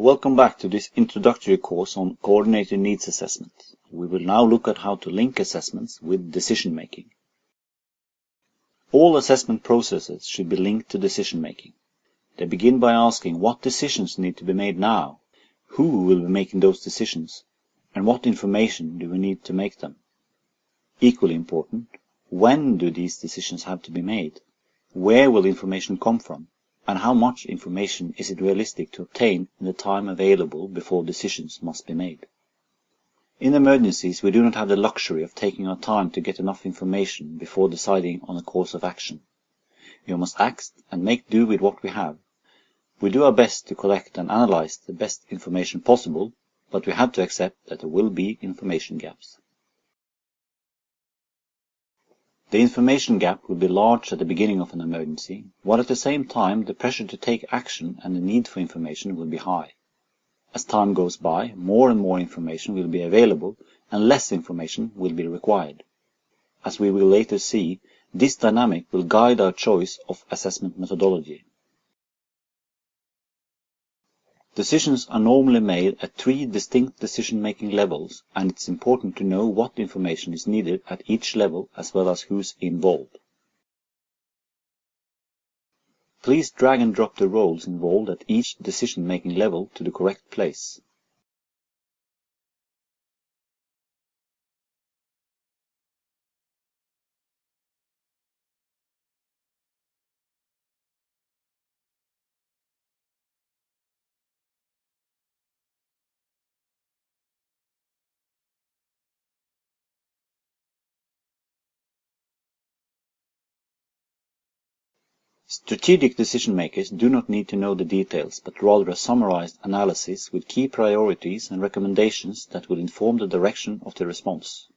Welcome back to this introductory course on coordinated needs assessment. We will now look at how to link assessments with decision making. All assessment processes should be linked to decision making. They begin by asking what decisions need to be made now, who will be making those decisions, and what information do we need to make them. Equally important, when do these decisions have to be made? Where will information come from? And how much information is it realistic to obtain in the time available before decisions must be made? In emergencies, we do not have the luxury of taking our time to get enough information before deciding on a course of action. We must act and make do with what we have. We do our best to collect and analyze the best information possible, but we have to accept that there will be information gaps. The information gap will be large at the beginning of an emergency, while at the same time the pressure to take action and the need for information will be high. As time goes by, more and more information will be available and less information will be required. As we will later see, this dynamic will guide our choice of assessment methodology. Decisions are normally made at 3 distinct decision-making levels, and it's important to know what information is needed at each level as well as who's involved. Please drag and drop the roles involved at each decision-making level to the correct place. Strategic decision makers do not need to know the details, but rather a summarized analysis with key priorities and recommendations that will inform the direction of the response.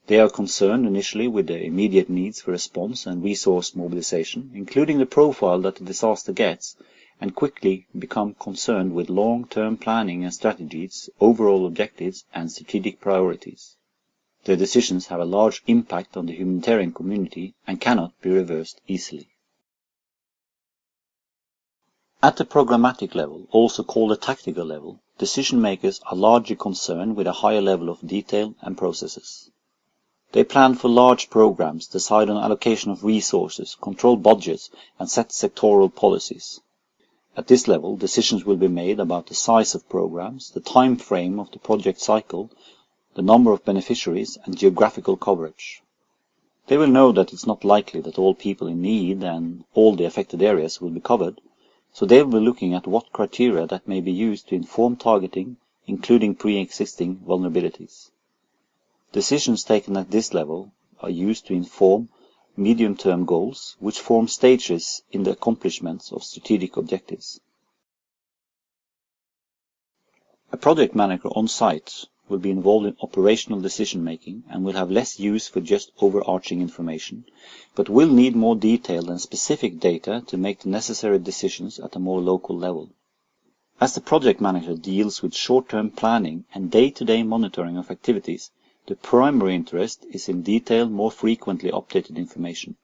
They are concerned initially with the immediate needs for response and resource mobilization, including the profile that the disaster gets, and quickly become concerned with long-term planning and strategies, overall objectives, and strategic priorities. Their decisions have a large impact on the humanitarian community and cannot be reversed easily. At the programmatic level, also called the tactical level, decision makers are largely concerned with a higher level of detail and processes. They plan for large programs, decide on allocation of resources, control budgets, and set sectoral policies. At this level, decisions will be made about the size of programs, the time frame of the project cycle, the number of beneficiaries, and geographical coverage. They will know that it's not likely that all people in need and all the affected areas will be covered, so they will be looking at what criteria that may be used to inform targeting, including pre-existing vulnerabilities. Decisions taken at this level are used to inform medium-term goals, which form stages in the accomplishment of strategic objectives. A project manager on site will be involved in operational decision-making and will have less use for just overarching information, but will need more detailed and specific data to make the necessary decisions at a more local level. As the project manager deals with short-term planning and day-to-day monitoring of activities, the primary interest is in detailed, more frequently updated information.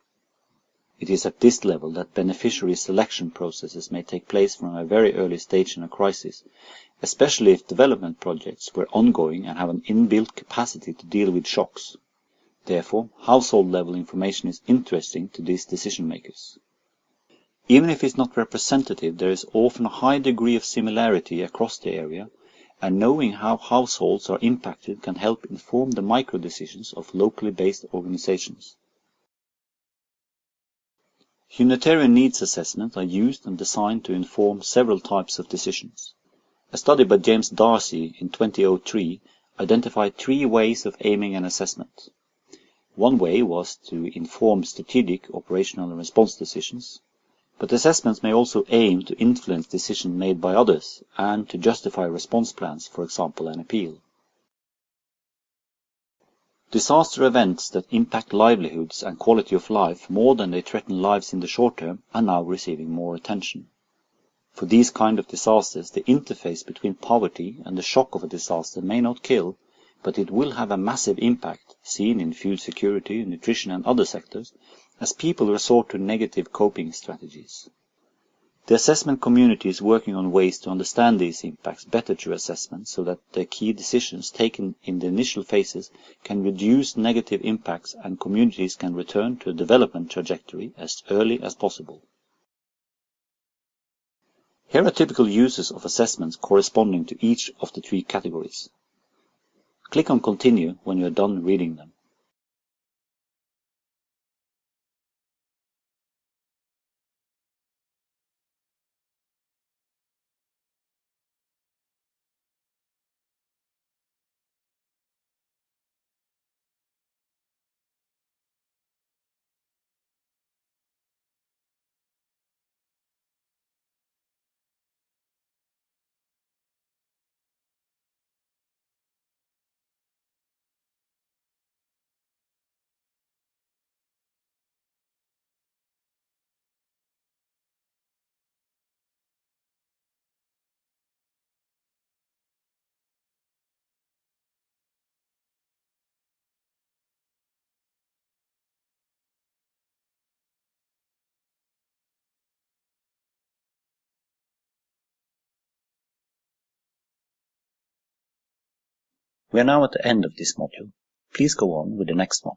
It is at this level that beneficiary selection processes may take place from a very early stage in a crisis, especially if development projects were ongoing and have an inbuilt capacity to deal with shocks. Therefore, household-level information is interesting to these decision makers. Even if it's not representative, there is often a high degree of similarity across the area, and knowing how households are impacted can help inform the micro-decisions of locally based organizations. Humanitarian needs assessments are used and designed to inform several types of decisions. A study by James Darcy in 2003 identified 3 ways of aiming an assessment. One way was to inform strategic, operational and response decisions, but assessments may also aim to influence decisions made by others and to justify response plans, for example, an appeal. Disaster events that impact livelihoods and quality of life more than they threaten lives in the short term are now receiving more attention. For these kind of disasters, the interface between poverty and the shock of a disaster may not kill, but it will have a massive impact, seen in food security, nutrition and other sectors, as people resort to negative coping strategies. The assessment community is working on ways to understand these impacts better through assessment so that the key decisions taken in the initial phases can reduce negative impacts and communities can return to a development trajectory as early as possible. Here are typical uses of assessments corresponding to each of the three categories. Click on Continue when you are done reading them. We are now at the end of this module. Please go on with the next one.